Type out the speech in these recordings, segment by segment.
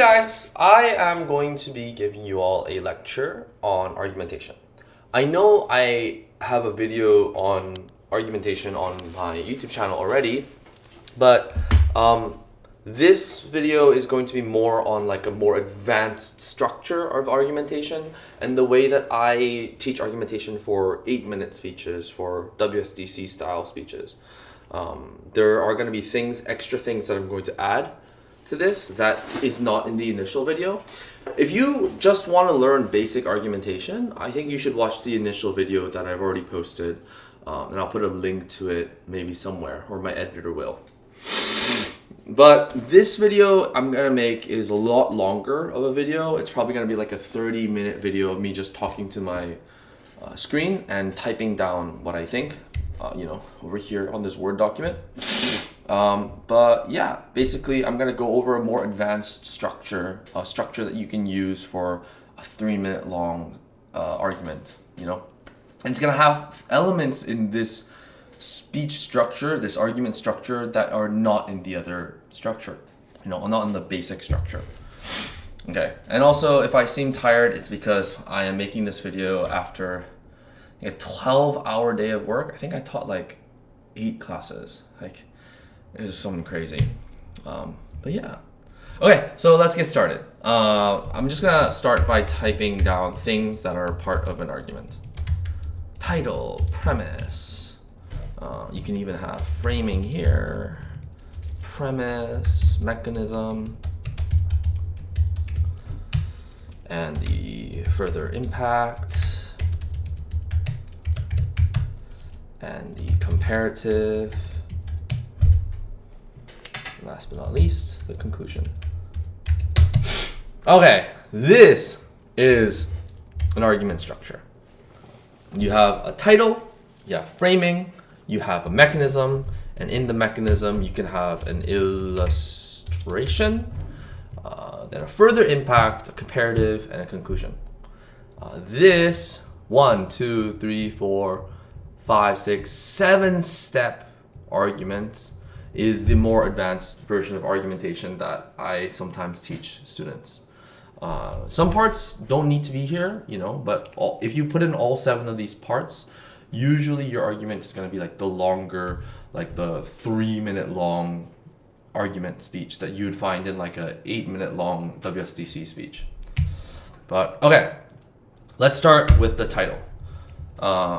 guys, I am going to be giving you all a lecture on argumentation. I know I have a video on argumentation on my YouTube channel already, but this video is going to be more on like a more advanced structure of argumentation and the way that I teach argumentation for 8-minute speeches, for WSDC style speeches. There are going to be extra things that I'm going to add to this that is not in the initial video. If you just want to learn basic argumentation, I think you should watch the initial video that I've already posted, and I'll put a link to it maybe somewhere, or my editor will. But this video I'm gonna make is a lot longer of a video. It's probably gonna be like a 30-minute video of me just talking to my screen and typing down what I think, over here on this Word document. But yeah, basically I'm gonna go over a more advanced structure, a structure that you can use for a 3-minute long argument, And it's gonna have elements in this speech structure, this argument structure, that are not in the other structure, not in the basic structure. Okay, and also if I seem tired, it's because I am making this video after a 12-hour day of work. I think I taught like 8 classes. Like, it was something crazy. But yeah. Okay, so let's get started. I'm just gonna start by typing down things that are part of an argument. Title, premise. You can even have framing here, premise, mechanism, and the further impact, and the comparative, last but not least, the conclusion. Okay, this is an argument structure. You have a title, you have framing, you have a mechanism, and in the mechanism you can have an illustration, then a further impact, a comparative, and a conclusion. This 1, 2, 3, 4, 5, 6, 7-step argument is the more advanced version of argumentation that I sometimes teach students. Some parts don't need to be here, but if you put in all 7 of these parts, usually your argument is going to be like the longer, like the 3-minute long argument speech that you would find in like a 8-minute long WSDC speech. But okay, let's start with the title.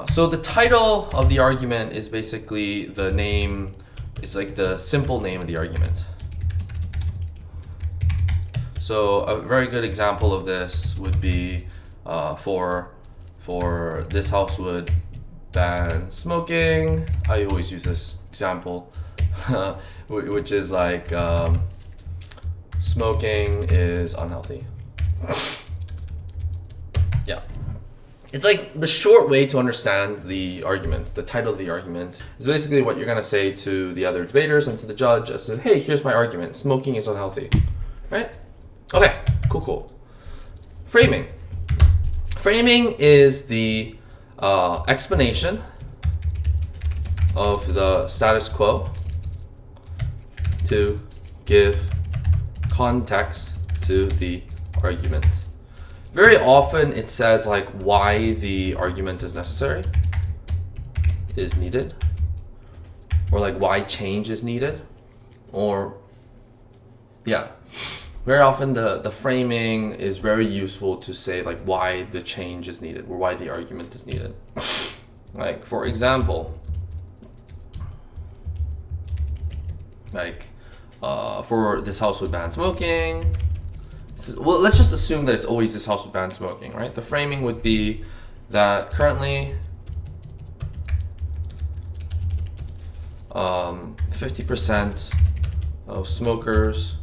So the title of the argument is basically the name, it's like the simple name of the argument. So a very good example of this would be for this house would ban smoking. I always use this example, which is like smoking is unhealthy. Yeah, it's like the short way to understand the argument. The title of the argument is basically what you're gonna say to the other debaters and to the judge as to, hey, here's my argument, smoking is unhealthy, right? Okay, cool. Framing is the explanation of the status quo to give context to the argument. Very often it says like why the argument is necessary, is needed, or like why change is needed, or yeah. Very often the framing is very useful to say like why the change is needed or why the argument is needed. Like for example, like for this house would ban smoking. Well, let's just assume that it's always this house would ban smoking, right? The framing would be that currently 50% of smokers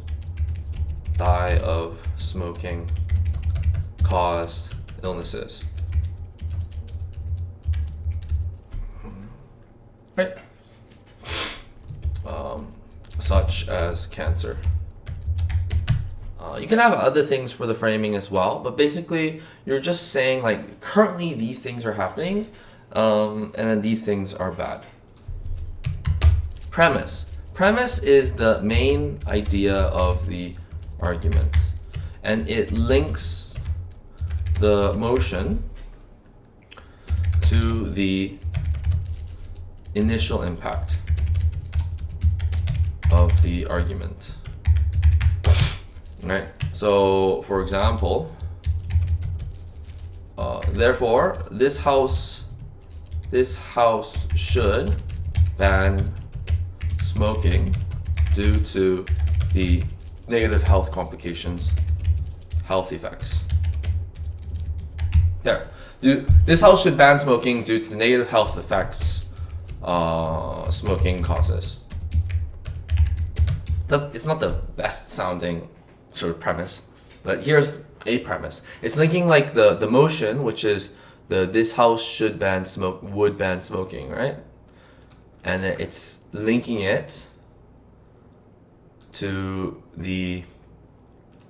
die of smoking caused illnesses. Right? Such as cancer. You can have other things for the framing as well, but basically you're just saying like currently these things are happening, and then these things are bad. Premise. Premise is the main idea of the argument. and it links the motion to the initial impact of the argument. Right? So, for example, therefore, this house should ban smoking due to the negative health complications, health effects. There. This house should ban smoking due to the negative health effects smoking causes. It's not the best sounding sort of premise, but here's a premise. It's linking like the motion, which is this house would ban smoking, right? And it's linking it to the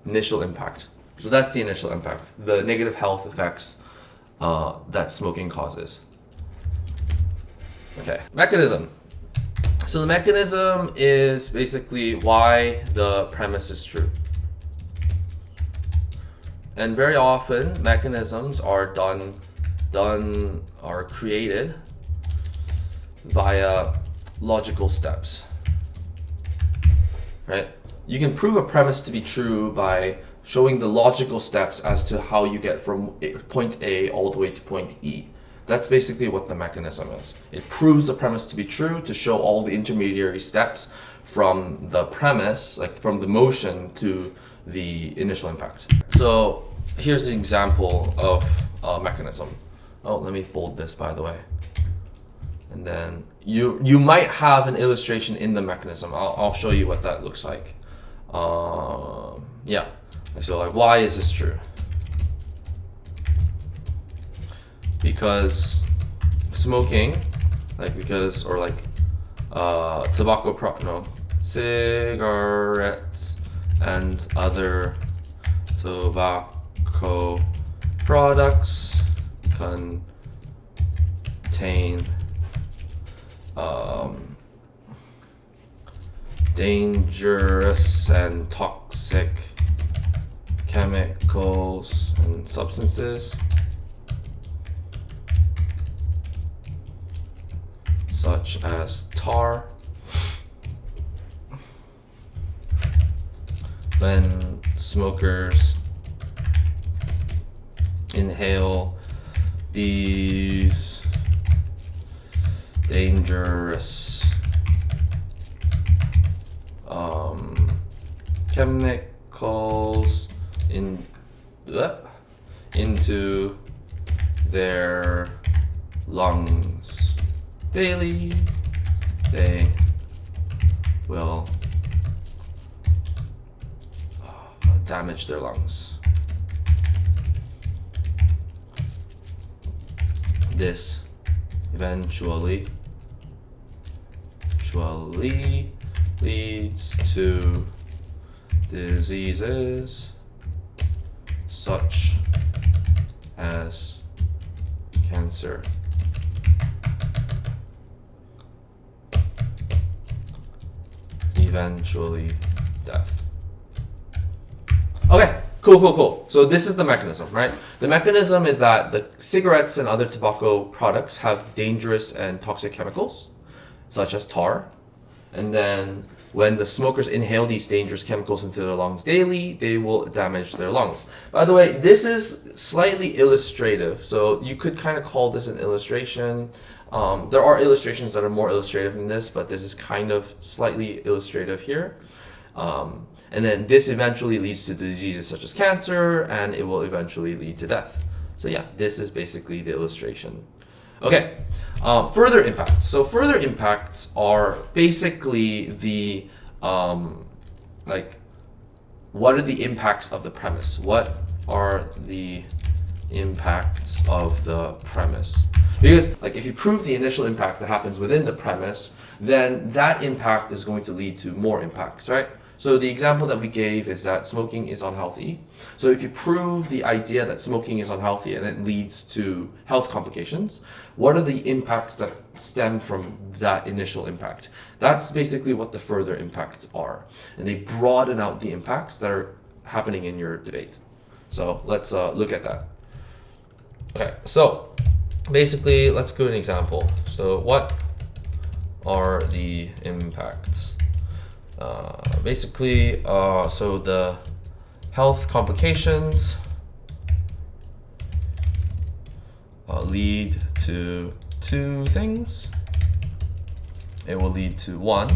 initial impact. So that's the initial impact, the negative health effects that smoking causes. Okay, mechanism. So the mechanism is basically why the premise is true. And very often mechanisms are created via logical steps. Right? You can prove a premise to be true by showing the logical steps as to how you get from point A all the way to point E. That's basically what the mechanism is. It proves the premise to be true to show all the intermediary steps from the premise, like from the motion to the initial impact. So here's an example of a mechanism. Oh, let me bold this, by the way. And then you might have an illustration in the mechanism. I'll show you what that looks like. Yeah. So like, why is this true? Because smoking, cigarettes and other tobacco products contain dangerous and toxic chemicals and substances such as tar. When smokers inhale these dangerous chemicals into their lungs daily, they will damage their lungs. This eventually leads to diseases such as cancer, eventually death. Okay, cool. So this is the mechanism, right? The mechanism is that the cigarettes and other tobacco products have dangerous and toxic chemicals, such as tar. And then when the smokers inhale these dangerous chemicals into their lungs daily, they will damage their lungs. By the way, this is slightly illustrative, so you could kind of call this an illustration. There are illustrations that are more illustrative than this, but this is kind of slightly illustrative here. And then this eventually leads to diseases such as cancer, and it will eventually lead to death. So yeah, this is basically the illustration. Okay, further impacts. So further impacts are basically the, what are the impacts of the premise? What are the impacts of the premise? Because like if you prove the initial impact that happens within the premise, then that impact is going to lead to more impacts, right? So the example that we gave is that smoking is unhealthy. So if you prove the idea that smoking is unhealthy and it leads to health complications, what are the impacts that stem from that initial impact? That's basically what the further impacts are. And they broaden out the impacts that happening in your debate. So let's look at that. Okay, so basically, let's go to an example. So what are the impacts? Basically, so the health complications lead to two things. It will lead to one,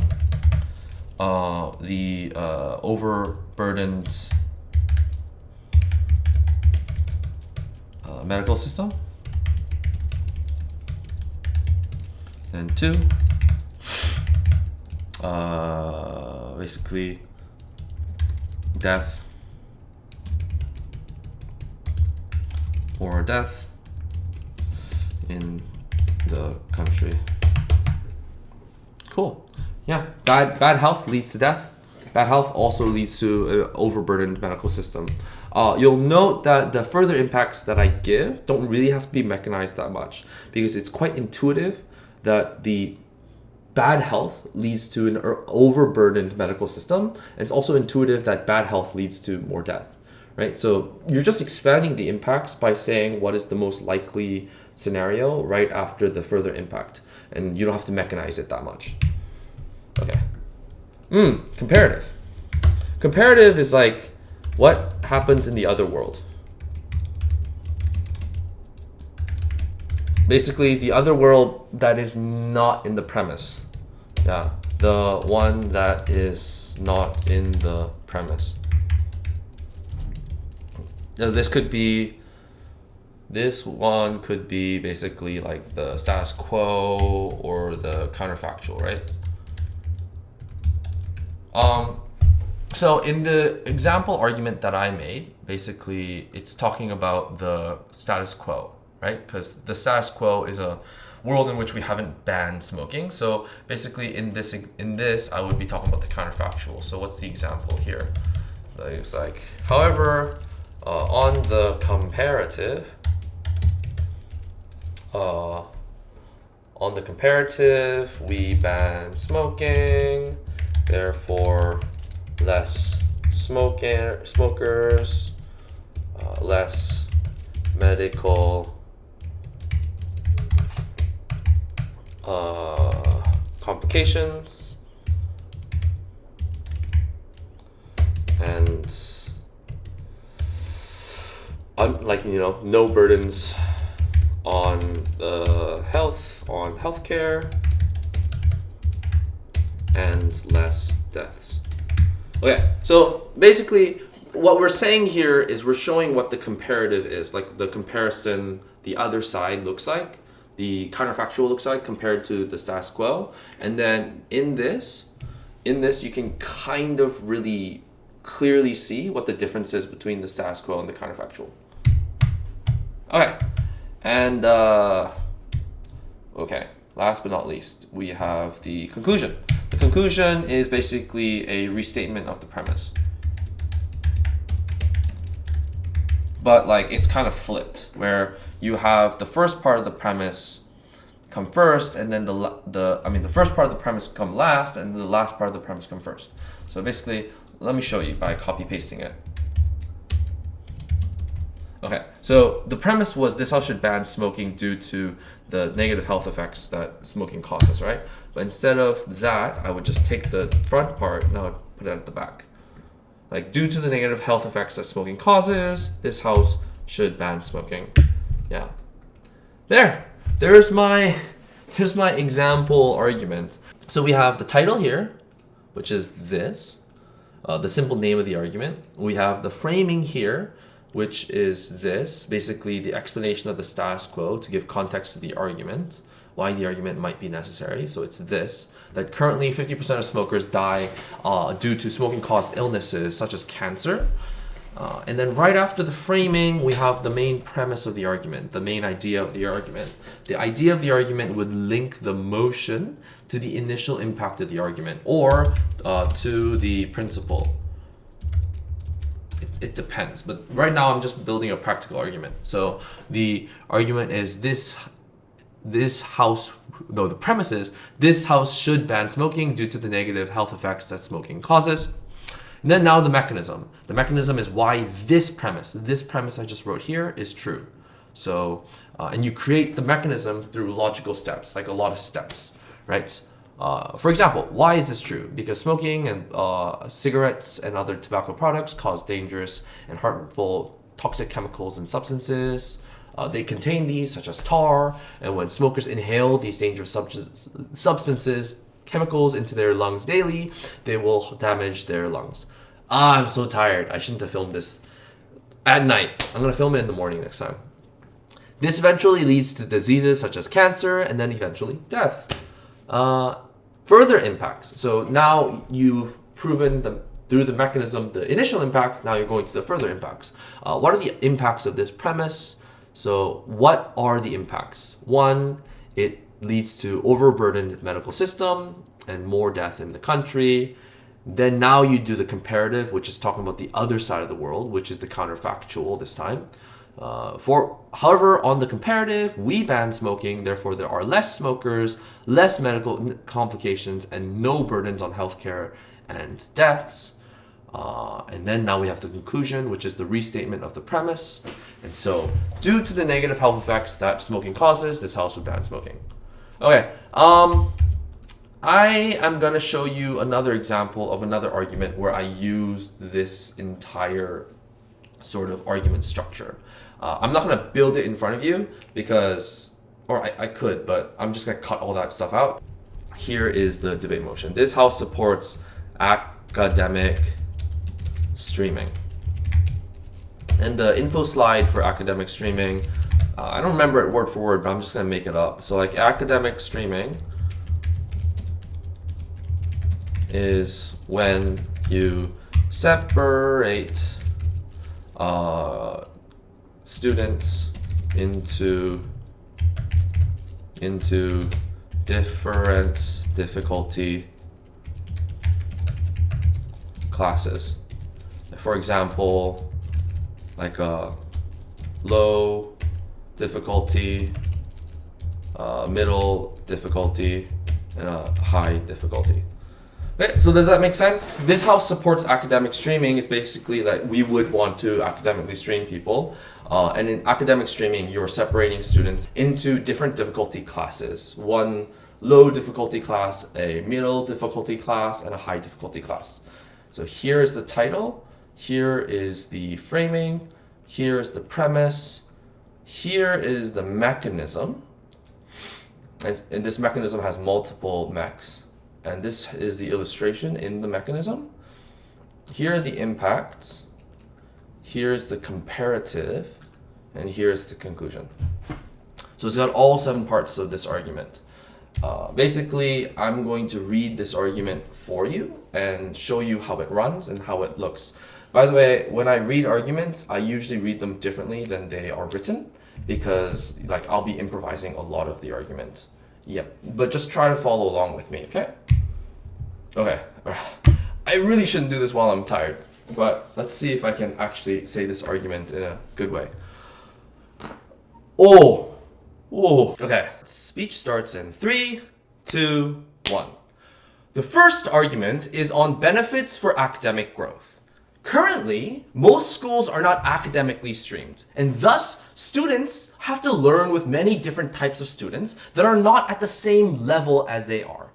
the overburdened medical system, and two, basically death in the country. Cool. Yeah, bad health leads to death. Bad health also leads to an overburdened medical system. You'll note that the further impacts that I give don't really have to be mechanized that much, because it's quite intuitive that the bad health leads to an overburdened medical system. And it's also intuitive that bad health leads to more death, right? So you're just expanding the impacts by saying what is the most likely scenario right after the further impact. And you don't have to mechanize it that much. Okay. Comparative. Comparative is like what happens in the other world. Basically, the other world that is not in the premise. Yeah, the one that is not in the premise. Now, this one could be basically like the status quo or the counterfactual, right? So in the example argument that I made, basically it's talking about the status quo, right? Because the status quo is a world in which we haven't banned smoking. So basically in this I would be talking about the counterfactual. So what's the example here? It's like, however, on the comparative, we ban smoking, therefore less smokers, less medical complications, and no burdens on healthcare, and less deaths. Okay, so basically what we're saying here is we're showing what the comparative is, like the comparison, the other side looks like, the counterfactual looks like compared to the status quo. And then in this you can kind of really clearly see what the difference is between the status quo and the counterfactual. Okay, and okay, last but not least, we have the conclusion. The conclusion is basically a restatement of the premise. But like it's kind of flipped, where you have the first part of the premise come first, and then the first part of the premise come last, and the last part of the premise come first. So basically, let me show you by copy pasting it. Okay, so the premise was this house should ban smoking due to the negative health effects that smoking causes, right? But instead of that, I would just take the front part and I would put it at the back. Like, due to the negative health effects that smoking causes, this house should ban smoking. Yeah. Here's my example argument. So we have the title here, which is this, the simple name of the argument. We have the framing here, which is this, basically the explanation of the status quo to give context to the argument, why the argument might be necessary. So it's this, that currently 50% of smokers die due to smoking-caused illnesses such as cancer. And then right after the framing, we have the main premise of the argument, the main idea of the argument. The idea of the argument would link the motion to the initial impact of the argument, or to the principle. It depends, but right now I'm just building a practical argument. So the argument is the premise is this house should ban smoking due to the negative health effects that smoking causes. And then now the mechanism. The mechanism is why this premise I just wrote here is true. So, and you create the mechanism through logical steps, like a lot of steps, right? For example, why is this true? Because smoking and cigarettes and other tobacco products cause dangerous and harmful toxic chemicals and substances. They contain these, such as tar, and when smokers inhale these dangerous substances, chemicals into their lungs daily, they will damage their lungs. I'm so tired. I shouldn't have filmed this at night. I'm going to film it in the morning next time. This eventually leads to diseases such as cancer and then eventually death. Further impacts. So now you've proven through the mechanism the initial impact, now you're going to the further impacts. What are the impacts of this premise? So what are the impacts? One, it leads to overburdened medical system and more death in the country. Then now you do the comparative, which is talking about the other side of the world, which is the counterfactual this time. However, on the comparative, we ban smoking, therefore there are less smokers, less medical complications, and no burdens on healthcare and deaths. And then now we have the conclusion, which is the restatement of the premise. And so, due to the negative health effects that smoking causes, this house would ban smoking. Okay, I am going to show you another example of another argument where I used this entire sort of argument structure. I'm not going to build it in front of you because, or I could, but I'm just going to cut all that stuff out. Here is the debate motion. This house supports academic streaming. And the info slide for academic streaming, I don't remember it word for word, but I'm just going to make it up. So like academic streaming is when you separate students into different difficulty classes. For example, like a low difficulty, middle difficulty, and a high difficulty. Okay, so does that make sense? This house supports academic streaming is basically that we would want to academically stream people. And in academic streaming, you're separating students into different difficulty classes. One low difficulty class, a middle difficulty class, and a high difficulty class. So here is the title, here is the framing, here is the premise, here is the mechanism. And this mechanism has multiple mechs. And this is the illustration in the mechanism. Here are the impacts. Here's the comparative. And here's the conclusion. So it's got all 7 parts of this argument. Basically, I'm going to read this argument for you and show you how it runs and how it looks. By the way, when I read arguments, I usually read them differently than they are written because like I'll be improvising a lot of the argument. Yep, but just try to follow along with me, okay? Okay, I really shouldn't do this while I'm tired, but let's see if I can actually say this argument in a good way. Okay. Speech starts in 3, 2, 1. The first argument is on benefits for academic growth. Currently, most schools are not academically streamed, and thus students have to learn with many different types of students that are not at the same level as they are.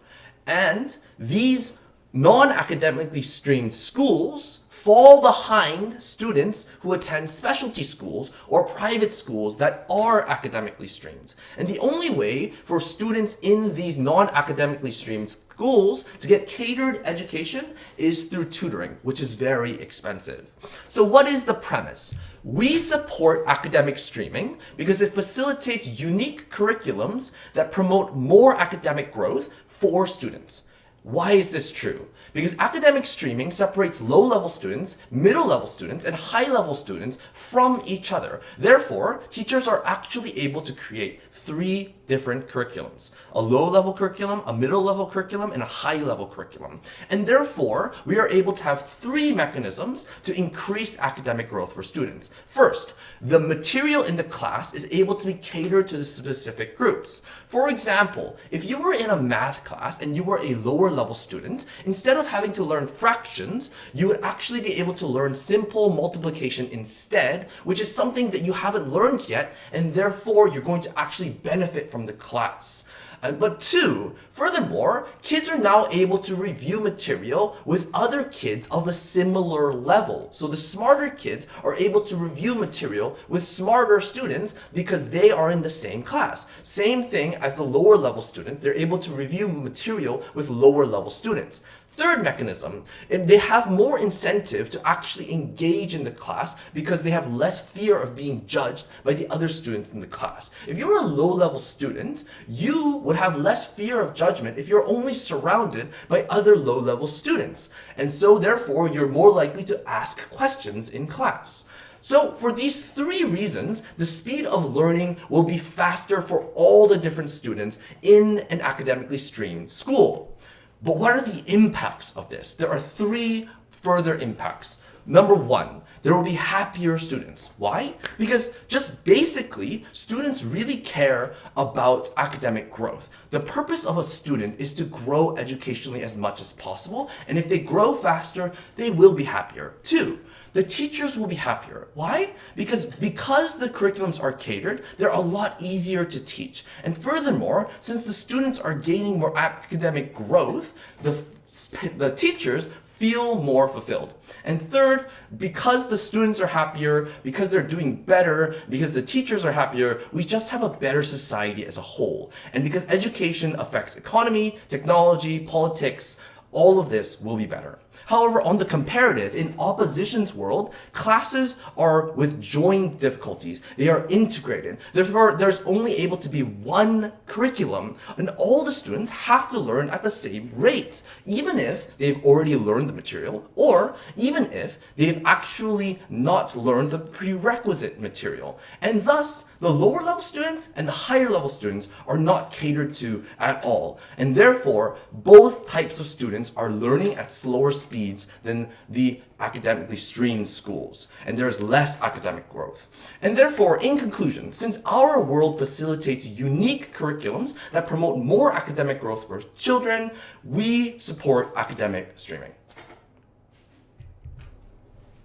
And these non-academically streamed schools fall behind students who attend specialty schools or private schools that are academically streamed. And the only way for students in these non-academically streamed schools to get catered education is through tutoring, which is very expensive. So what is the premise? We support academic streaming because it facilitates unique curriculums that promote more academic growth for students. Why is this true? Because academic streaming separates low-level students, middle-level students, and high-level students from each other. Therefore, teachers are actually able to create 3 different curriculums. A low-level curriculum, a middle-level curriculum, and a high-level curriculum. And therefore, we are able to have 3 mechanisms to increase academic growth for students. First, the material in the class is able to be catered to the specific groups. For example, if you were in a math class and you were a lower-level student, instead of having to learn fractions, you would actually be able to learn simple multiplication instead, which is something that you haven't learned yet, and therefore you're going to actually benefit from the class. But two, furthermore, kids are now able to review material with other kids of a similar level. So the smarter kids are able to review material with smarter students because they are in the same class. Same thing as the lower level students, they're able to review material with lower level students. Third mechanism, they have more incentive to actually engage in the class because they have less fear of being judged by the other students in the class. If you're a low-level student, you would have less fear of judgment if you're only surrounded by other low-level students. And so therefore, you're more likely to ask questions in class. So for these three reasons, the speed of learning will be faster for all the different students in an academically streamed school. But what are the impacts of this? There are three further impacts. Number one, there will be happier students. Why? Because just basically, students really care about academic growth. The purpose of a student is to grow educationally as much as possible, and if they grow faster, they will be happier. Two, the teachers will be happier. Why? Because the curriculums are catered, they're a lot easier to teach. And furthermore, since the students are gaining more academic growth, the teachers feel more fulfilled. And third, because the students are happier, because they're doing better, because the teachers are happier, we just have a better society as a whole. And because education affects economy, technology, politics, all of this will be better. However, on the comparative, in opposition's world, classes are with joined difficulties. They are integrated. Therefore, there's only able to be one curriculum, and all the students have to learn at the same rate, even if they've already learned the material, or even if they've actually not learned the prerequisite material. And thus, the lower level students and the higher level students are not catered to at all. And therefore, both types of students are learning at slower speeds than the academically streamed schools. And there's less academic growth. And therefore, in conclusion, since our world facilitates unique curriculums that promote more academic growth for children, we support academic streaming.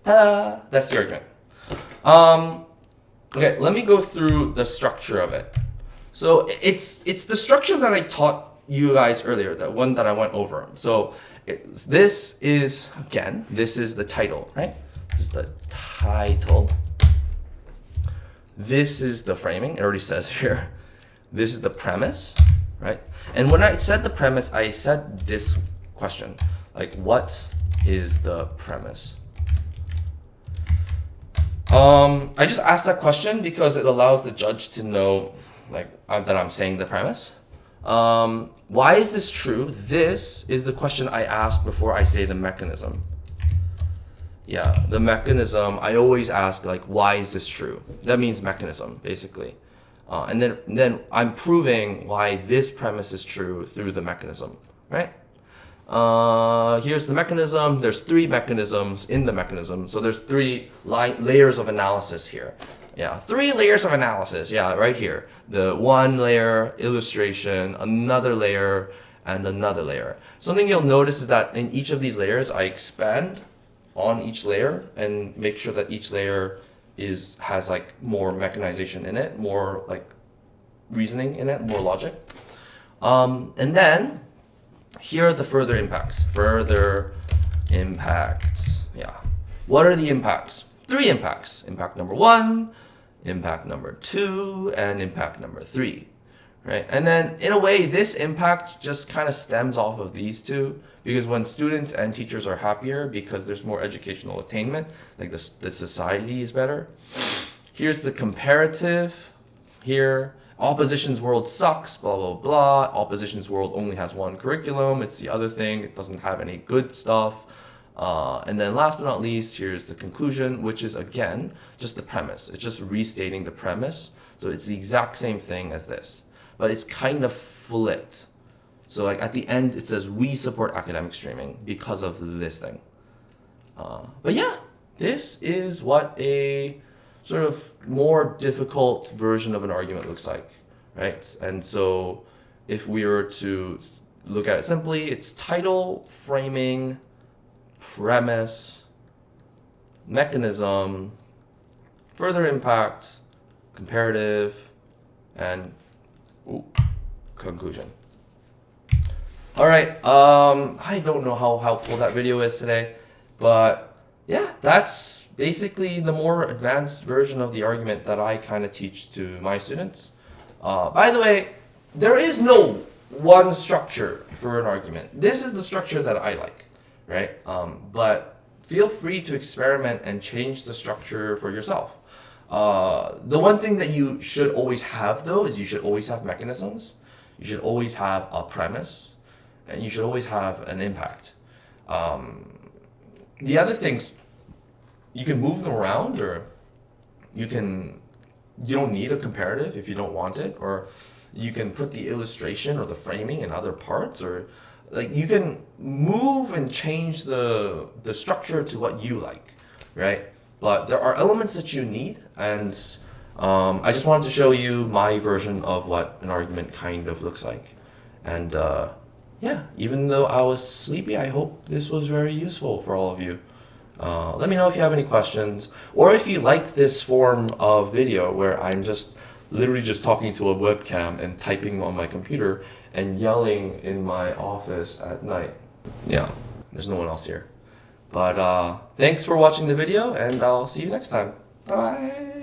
Ta-da! That's the argument. Okay, let me go through the structure of it. So it's the structure that I taught you guys earlier, the one that I went over. So this is the title, right? This is the title. This is the framing, it already says here. This is the premise, right? And when I said the premise, I said this question, like, what is the premise? I just asked that question because it allows the judge to know, like, that I'm saying the premise. Why is this true? This is the question I ask before I say the mechanism. Yeah, the mechanism, I always ask, like, why is this true? That means mechanism, basically. And then I'm proving why this premise is true through the mechanism, right? Here's the mechanism. There's three mechanisms in the mechanism. So there's three layers of analysis here. Yeah, 3 layers of analysis. Yeah, right here. The one layer, illustration, another layer, and another layer. Something you'll notice is that in each of these layers, I expand on each layer and make sure that each layer has like more mechanization in it, more like reasoning in it, more logic. And then here are the further impacts. Yeah. What are the impacts? 3 impacts. Impact number 1, impact number 2, and impact number 3. Right? And then in a way, this impact just kind of stems off of these two, because when students and teachers are happier because there's more educational attainment, like the society is better. Here's the comparative. Here, opposition's world sucks, blah, blah, blah. Opposition's world only has one curriculum. It's the other thing. It doesn't have any good stuff. And then last but not least, here's the conclusion, which is, again, just the premise. It's just restating the premise. So it's the exact same thing as this, but it's kind of flipped. So like at the end, it says we support academic streaming because of this thing. But yeah, this is what a sort of more difficult version of an argument looks like, right? And so if we were to look at it simply, it's title, framing, premise, mechanism, further impact, comparative, and conclusion. All right, I don't know how helpful that video is today, but yeah, that's basically the more advanced version of the argument that I kind of teach to my students. By the way, there is no one structure for an argument. This is the structure that I like, right? But feel free to experiment and change the structure for yourself. The one thing that you should always have, though, is you should always have mechanisms. You should always have a premise, and you should always have an impact. The other things, you can move them around, or you don't need a comparative if you don't want it, or you can put the illustration or the framing in other parts, or like you can move and change the structure to what you like, right? But there are elements that you need, and I just wanted to show you my version of what an argument kind of looks like. And yeah, even though I was sleepy, I hope this was very useful for all of you. Let me know if you have any questions, or if you like this form of video where I'm just literally just talking to a webcam and typing on my computer and yelling in my office at night. Yeah, there's no one else here. But thanks for watching the video, and I'll see you next time. Bye.